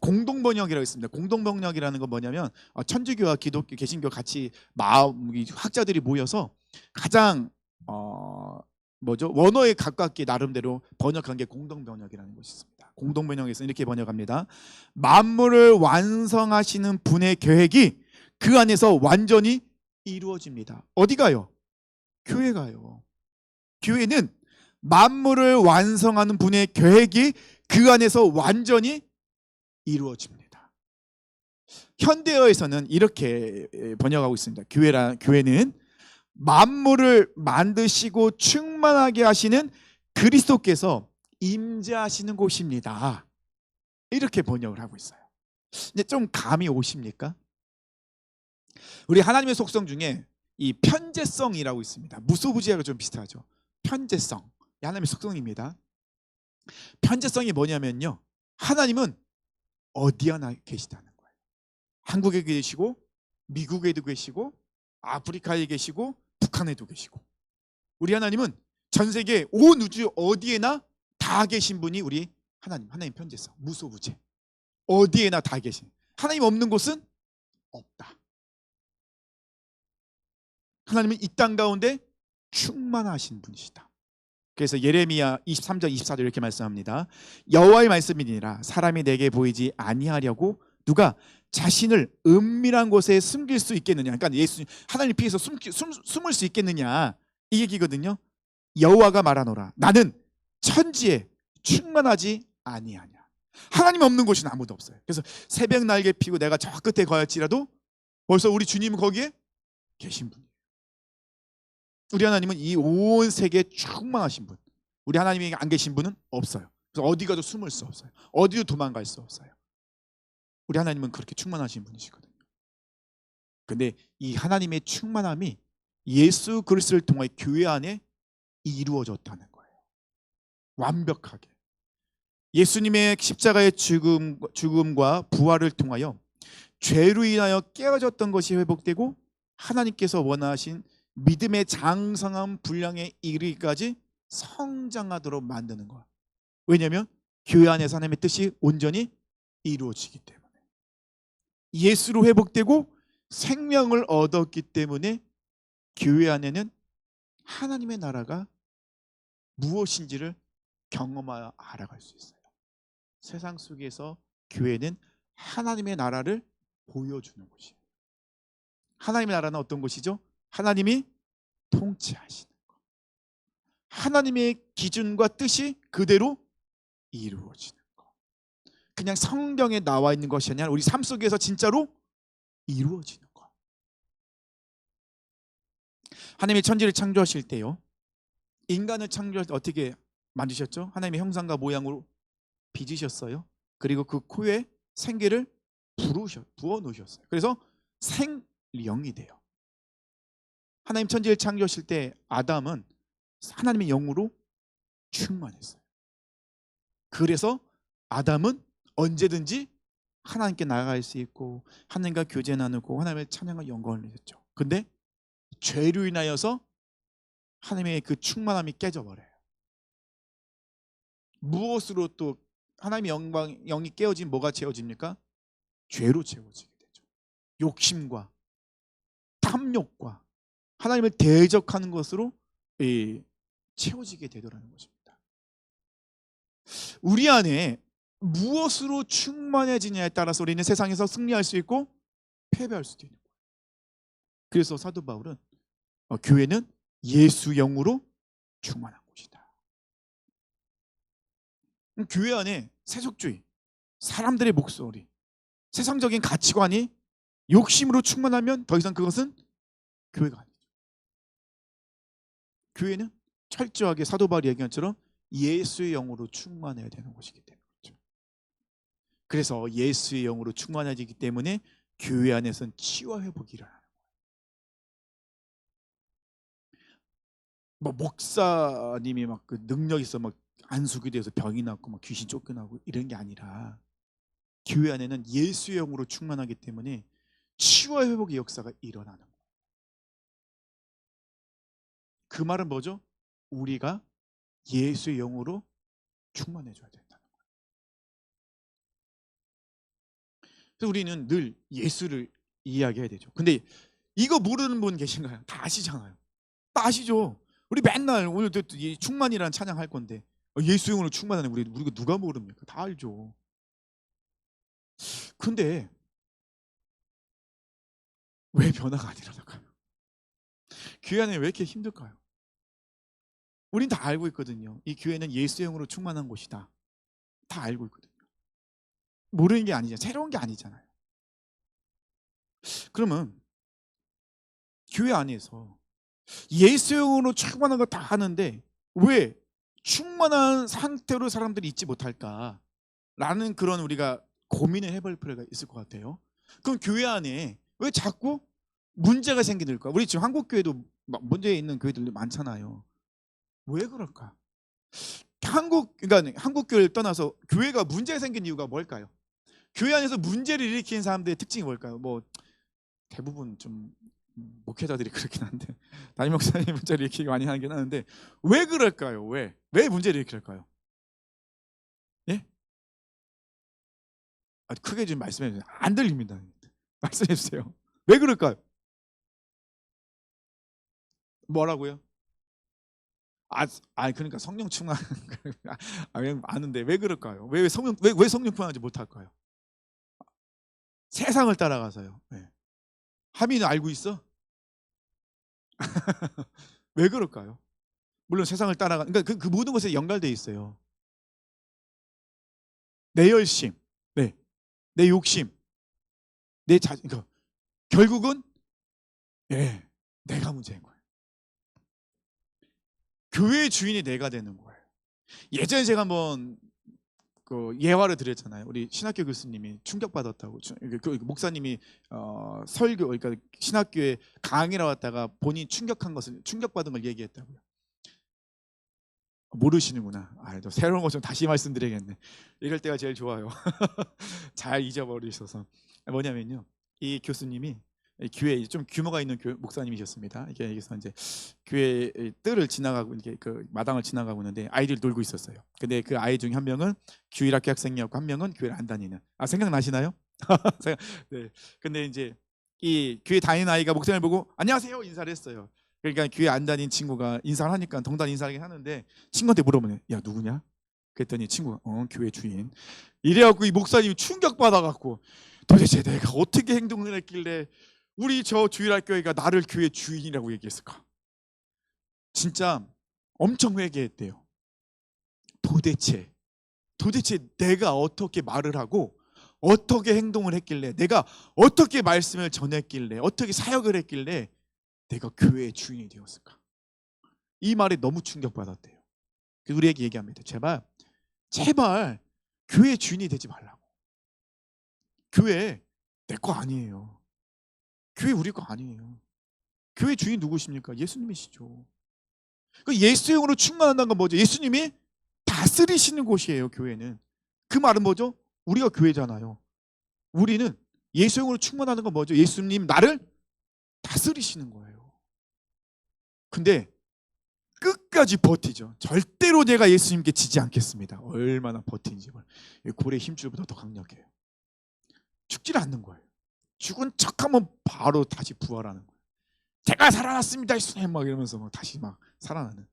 공동 번역이라고 있습니다. 공동 번역이라는 건 뭐냐면 천주교와 기독교, 개신교 같이 학자들이 모여서 가장 원어에 가깝게 나름대로 번역한 게 공동 번역이라는 것이 있습니다. 공동 번역에서 이렇게 번역합니다. 만물을 완성하시는 분의 계획이 그 안에서 완전히 이루어집니다. 어디 가요? 교회 가요. 교회는 만물을 완성하는 분의 계획이 그 안에서 완전히 이루어집니다. 현대어에서는 이렇게 번역하고 있습니다. 교회는 만물을 만드시고 충만하게 하시는 그리스도께서 임재하시는 곳입니다. 이렇게 번역을 하고 있어요. 이제 좀 감이 오십니까? 우리 하나님의 속성 중에 이 편재성이라고 있습니다. 무소부지하고 좀 비슷하죠. 편재성, 하나님의 속성입니다. 편재성이 뭐냐면요, 하나님은 어디 하나 계시다는 거예요. 한국에 계시고 미국에도 계시고 아프리카에 계시고 북한에도 계시고, 우리 하나님은 전 세계 온 우주 어디에나 다 계신 분이 우리 하나님 편재성, 무소부재. 어디에나 다 계신, 하나님 없는 곳은 없다. 하나님은 이 땅 가운데 충만하신 분이시다. 그래서 예레미야 23장 24절 이렇게 말씀합니다. 여호와의 말씀이니라 사람이 내게 보이지 아니하려고 누가 자신을 은밀한 곳에 숨길 수 있겠느냐. 그러니까 하나님 피해서 숨을 수 있겠느냐, 이 얘기거든요. 여호와가 말하노라 나는 천지에 충만하지 아니하냐. 하나님 없는 곳은 아무도 없어요. 그래서 새벽 날개 피고 내가 저 끝에 거할지라도 벌써 우리 주님은 거기에 계신 분이에요. 우리 하나님은 이 온 세계에 충만하신 분. 우리 하나님이 안 계신 분은 없어요. 그래서 어디 가도 숨을 수 없어요. 어디도 도망갈 수 없어요. 우리 하나님은 그렇게 충만하신 분이시거든요. 근데 이 하나님의 충만함이 예수 그리스도를 통해 교회 안에 이루어졌다는 거예요. 완벽하게. 예수님의 십자가의 죽음과 부활을 통하여 죄로 인하여 깨어졌던 것이 회복되고 하나님께서 원하신 믿음의 장성한 분량에 이르기까지 성장하도록 만드는 거야. 왜냐하면 교회 안에서 하나님의 뜻이 온전히 이루어지기 때문에. 예수로 회복되고 생명을 얻었기 때문에 교회 안에는 하나님의 나라가 무엇인지를 경험하여 알아갈 수 있어요. 세상 속에서 교회는 하나님의 나라를 보여주는 곳이에요. 하나님의 나라는 어떤 곳이죠? 하나님이 통치하시는 것. 하나님의 기준과 뜻이 그대로 이루어지는 것. 그냥 성경에 나와 있는 것이 아니라 우리 삶 속에서 진짜로 이루어지는 것. 하나님이 천지를 창조하실 때요, 인간을 창조할 때 어떻게 만드셨죠? 하나님의 형상과 모양으로 빚으셨어요. 그리고 그 코에 생기를 부어 놓으셨어요. 그래서 생령이 돼요. 하나님 천지를 창조하실 때 아담은 하나님의 영으로 충만했어요. 그래서 아담은 언제든지 하나님께 나아갈 수 있고 하나님과 교제 나누고 하나님의 찬양과 영광을 누렸죠. 근데 죄로 인하여서 하나님의 그 충만함이 깨져버려요. 무엇으로 또 하나님의 영이 깨어지면 뭐가 채워집니까? 죄로 채워지게 되죠. 욕심과 탐욕과 하나님을 대적하는 것으로 채워지게 되더라는 것입니다. 우리 안에 무엇으로 충만해지냐에 따라서 우리는 세상에서 승리할 수 있고 패배할 수도 있는 거예요. 그래서 사도 바울은 교회는 예수 영으로 충만한 곳이다. 교회 안에 세속주의, 사람들의 목소리, 세상적인 가치관이 욕심으로 충만하면 더 이상 그것은 교회가 아니죠. 교회는 철저하게 사도 바울이 얘기한 것처럼 예수의 영으로 충만해야 되는 곳이기 때문이죠. 그래서 예수의 영으로 충만해지기 때문에 교회 안에서는 치유와 회복이 일어나는 거예요. 뭐 목사님이 막 그 능력 있어 막 안수기 돼서 병이 낫고 막 귀신 쫓겨나고 이런 게 아니라 교회 안에는 예수의 영으로 충만하기 때문에 치유와 회복의 역사가 일어나는 거예요. 그 말은 뭐죠? 우리가 예수의 영으로 충만해져야 된다는 거예요. 그래서 우리는 늘 예수를 이야기해야 되죠. 근데 이거 모르는 분 계신가요? 다 아시잖아요. 다 아시죠? 우리 맨날 오늘도 충만이라는 찬양 할 건데 예수 영으로 충만하는 우리가 누가 모릅니까? 다 알죠. 근데 왜 변화가 안 일어날까요? 교회 안에 왜 이렇게 힘들까요? 우린 다 알고 있거든요. 이 교회는 예수 영으로 충만한 곳이다. 다 알고 있거든요. 모르는 게 아니잖아요. 새로운 게 아니잖아요. 그러면 교회 안에서 예수 영으로 충만한 거 다 하는데 왜 충만한 상태로 사람들이 있지 못할까? 라는 그런 우리가 고민을 해볼 필요가 있을 것 같아요. 그럼 교회 안에 왜 자꾸 문제가 생기는가? 우리 지금 한국 교회도 문제 있는 교회들 많잖아요. 왜 그럴까? 그러니까 한국 교회를 떠나서 교회가 문제가 생긴 이유가 뭘까요? 교회 안에서 문제를 일으키는 사람들의 특징이 뭘까요? 뭐 대부분 좀 목회자들이 그렇긴 한데 담임 목사님 문제를 일으키기 많이 하긴 하는데 왜 그럴까요? 왜 문제를 일으킬까요? 예? 크게 좀 말씀해 주세요. 안 들립니다. 말씀해 주세요. 왜 그럴까요? 뭐라고요? 그러니까 성령 충만 아는데 왜 그럴까요? 왜 성령 충만하지 못할까요? 세상을 따라가서요. 네. 하민은 알고 있어? 왜 그럴까요? 물론 세상을 따라가 그러니까 그 모든 것에 연결돼 있어요. 내 열심, 네, 내 욕심, 내 자신, 그러니까 결국은 내가 문제인 거예요. 교회의 주인이 내가 되는 거예요. 예전에 제가 한번 그 예화를 드렸잖아요. 우리 신학교 교수님이 충격받았다고. 그 목사님이 설교, 그러니까 신학교에 강의를 왔다가 본인이 충격받은 걸 얘기했다고요. 모르시는구나. 또 새로운 거 좀 다시 말씀드려야겠네. 이럴 때가 제일 좋아요. 잘 잊어버리셔서. 뭐냐면요, 이 교수님이 교회 좀 규모가 있는 목사님이셨습니다. 그래서 이제 교회 뜰을 지나가고 이렇게 그 마당을 지나가고 있는데 아이들이 놀고 있었어요. 근데 그 아이 중에 한 명은 주일학교 학생이었고 한 명은 교회를 안 다니는. 생각나시나요? 네. 근데 이제 이 교회 다니는 아이가 목사님을 보고 안녕하세요 인사를 했어요. 그러니까 교회 안 다닌 친구가 인사를 하니까 동반 인사하긴 하는데 친구한테 물어보네. 야 누구냐? 그랬더니 친구가 교회 주인. 이래갖고 이 목사님이 충격받아갖고 도대체 내가 어떻게 행동을 했길래 우리 저 주일학교회가 나를 교회 주인이라고 얘기했을까? 진짜 엄청 회개했대요. 도대체 내가 어떻게 말을 하고 어떻게 행동을 했길래, 내가 어떻게 말씀을 전했길래, 어떻게 사역을 했길래 내가 교회의 주인이 되었을까? 이 말에 너무 충격받았대요. 그래서 우리에게 얘기합니다. 제발 교회의 주인이 되지 말라고. 교회 내 거 아니에요. 교회 우리 거 아니에요. 교회 주인 누구십니까? 예수님이시죠. 그 예수형으로 충만한다는 건 뭐죠? 예수님이 다스리시는 곳이에요. 교회는. 그 말은 뭐죠? 우리가 교회잖아요. 우리는 예수형으로 충만하는 건 뭐죠? 예수님 나를 다스리시는 거예요. 근데 끝까지 버티죠. 절대로 내가 예수님께 지지 않겠습니다. 얼마나 버틴지. 고래 힘줄보다 더 강력해요. 죽지를 않는 거예요. 죽은 척하면 바로 다시 부활하는 거예요. 제가 살아났습니다 예수님 막 이러면서 막 다시 막 살아나는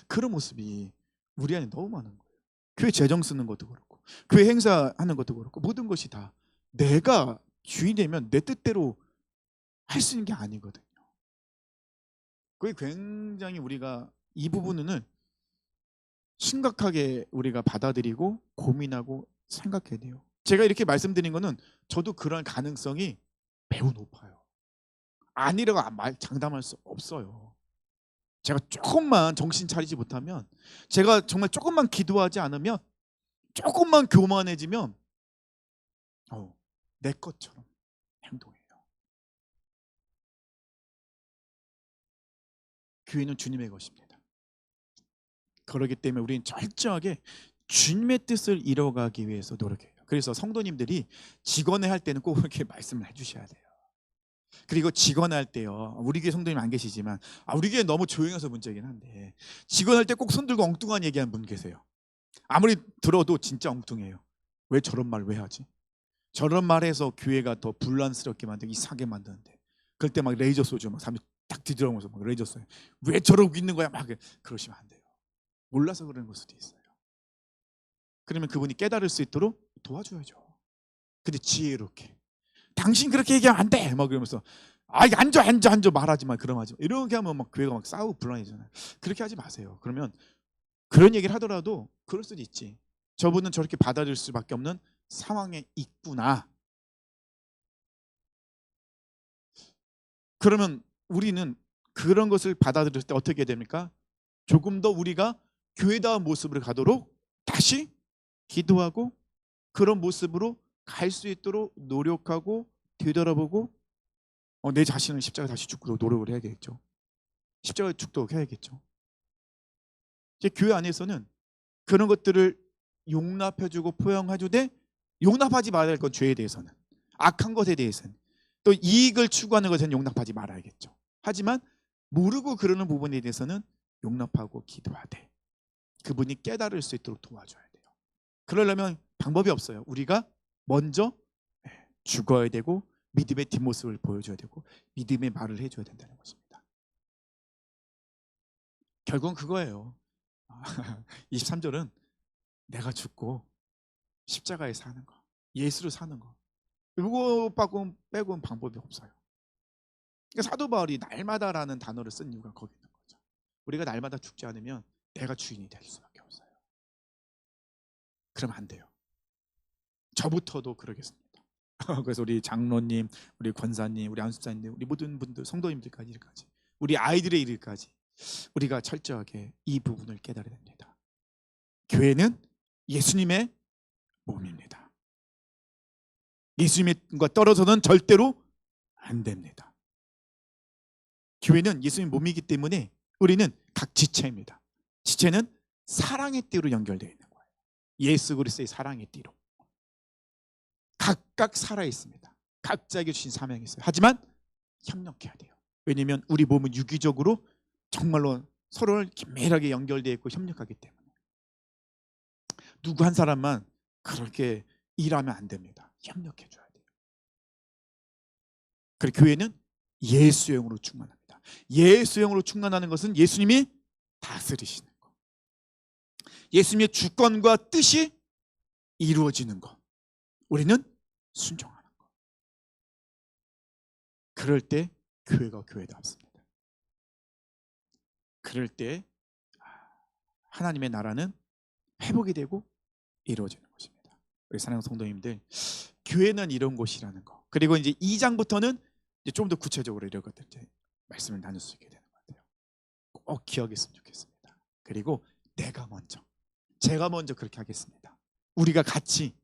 그런 모습이 우리 안에 너무 많은 거예요. 교회 재정 쓰는 것도 그렇고 교회 행사하는 것도 그렇고 모든 것이 다 내가 주인이 되면 내 뜻대로 할 수 있는 게 아니거든요. 그게 굉장히 우리가 이 부분은 심각하게 우리가 받아들이고 고민하고 생각해야 돼요. 제가 이렇게 말씀드린 거는 저도 그런 가능성이 매우 높아요. 아니라고 장담할 수 없어요. 제가 조금만 정신 차리지 못하면, 제가 정말 조금만 기도하지 않으면, 조금만 교만해지면 내 것처럼 행동해요. 교회는 주님의 것입니다. 그렇기 때문에 우리는 철저하게 주님의 뜻을 이뤄가기 위해서 노력해요. 그래서 성도님들이 직원회 할 때는 꼭 이렇게 말씀을 해주셔야 돼요. 그리고 직원할 때요, 우리 교회 성도님 안 계시지만 우리 교회 너무 조용해서 문제긴 한데 직원할 때 꼭 손들고 엉뚱한 얘기하는 분 계세요. 아무리 들어도 진짜 엉뚱해요. 왜 저런 말 왜 하지? 저런 말해서 교회가 더 분란스럽게 만들고 이상하게 만드는데, 그럴 때 막 레이저 쏘죠. 막 사람이 딱 뒤돌아오면서 막 레이저 쏘요. 왜 저러고 있는 거야? 막 그러시면 안 돼요. 몰라서 그러는 걸 수도 있어요. 그러면 그분이 깨달을 수 있도록 도와줘야죠. 근데 지혜롭게 당신 그렇게 얘기하면 안 돼! 막 그러면서 앉아 말하지 마, 그럼 하지 마. 이렇게 하면 막 교회가 막 싸우고 불안해지잖아요. 그렇게 하지 마세요. 그러면 그런 얘기를 하더라도 그럴 수도 있지. 저분은 저렇게 받아들일 수밖에 없는 상황에 있구나. 그러면 우리는 그런 것을 받아들일 때 어떻게 됩니까? 조금 더 우리가 교회다운 모습으로 가도록 다시 기도하고 그런 모습으로 갈 수 있도록 노력하고 되돌아보고 내 자신을 십자가 다시 죽도록 노력을 해야 되겠죠. 십자가 죽도록 해야겠죠. 이제 교회 안에서는 그런 것들을 용납해주고 포용해주되, 용납하지 말아야 할 건 죄에 대해서는, 악한 것에 대해서는, 또 이익을 추구하는 것에는 용납하지 말아야겠죠. 하지만 모르고 그러는 부분에 대해서는 용납하고 기도하되 그분이 깨달을 수 있도록 도와줘야 돼요. 그러려면 방법이 없어요. 우리가 먼저 죽어야 되고 믿음의 뒷모습을 보여줘야 되고 믿음의 말을 해줘야 된다는 것입니다. 결국은 그거예요. 23절은 내가 죽고 십자가에 사는 거, 예수로 사는 거, 이거 빼고는 방법이 없어요. 그러니까 사도 바울이 날마다라는 단어를 쓴 이유가 거기 있는 거죠. 우리가 날마다 죽지 않으면 내가 주인이 될 수밖에 없어요. 그러면 안 돼요. 저부터도 그러겠습니다. 그래서 우리 장로님, 우리 권사님, 우리 안수사님, 우리 모든 분들, 성도님들까지 우리 아이들의 일까지 우리가 철저하게 이 부분을 깨달아야 됩니다. 교회는 예수님의 몸입니다. 예수님과 떨어져서는 절대로 안 됩니다. 교회는 예수님 몸이기 때문에 우리는 각 지체입니다. 지체는 사랑의 띠로 연결되어 있는 거예요. 예수 그리스도의 사랑의 띠로 각각 살아 있습니다. 각자에게 주신 사명이 있어요. 하지만 협력해야 돼요. 왜냐하면 우리 몸은 유기적으로 정말로 서로를 긴밀하게 연결되어 있고 협력하기 때문에 누구 한 사람만 그렇게 일하면 안 됩니다. 협력해 줘야 돼요. 그리고 교회는 예수의 영으로 충만합니다. 예수의 영으로 충만하는 것은 예수님이 다스리시는 것, 예수님의 주권과 뜻이 이루어지는 것, 우리는 순종하는 것. 그럴 때 교회가 교회답습니다. 그럴 때 하나님의 나라는 회복이 되고 이루어지는 것입니다. 우리 사랑하는 성도님들, 교회는 이런 곳이라는 거. 그리고 이제 2장부터는 이제 좀 더 구체적으로 이런 것들 이제 말씀을 나눌 수 있게 되는 것 같아요. 꼭 기억했으면 좋겠습니다. 그리고 제가 먼저 그렇게 하겠습니다. 우리가 같이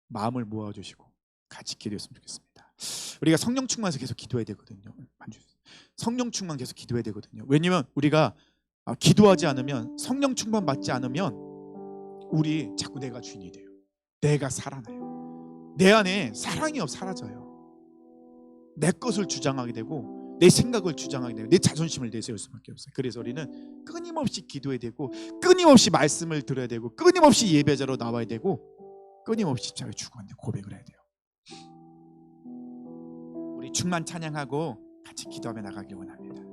마음을 모아주시고 같이 기도했으면 좋겠습니다. 우리가 성령 충만해서 계속 기도해야 되거든요. 성령 충만 계속 기도해야 되거든요. 왜냐면 우리가 기도하지 않으면, 성령 충만 받지 않으면 우리 자꾸 내가 주인이 돼요. 내가 살아나요. 내 안에 사랑이 사라져요. 내 것을 주장하게 되고 내 생각을 주장하게 되고 내 자존심을 내세울 수밖에 없어요. 그래서 우리는 끊임없이 기도해야 되고 끊임없이 말씀을 들어야 되고 끊임없이 예배자로 나와야 되고 끊임없이 자기 주관에 고백을 해야 돼요. 우리 충만 찬양하고 같이 기도하며 나가길 원합니다.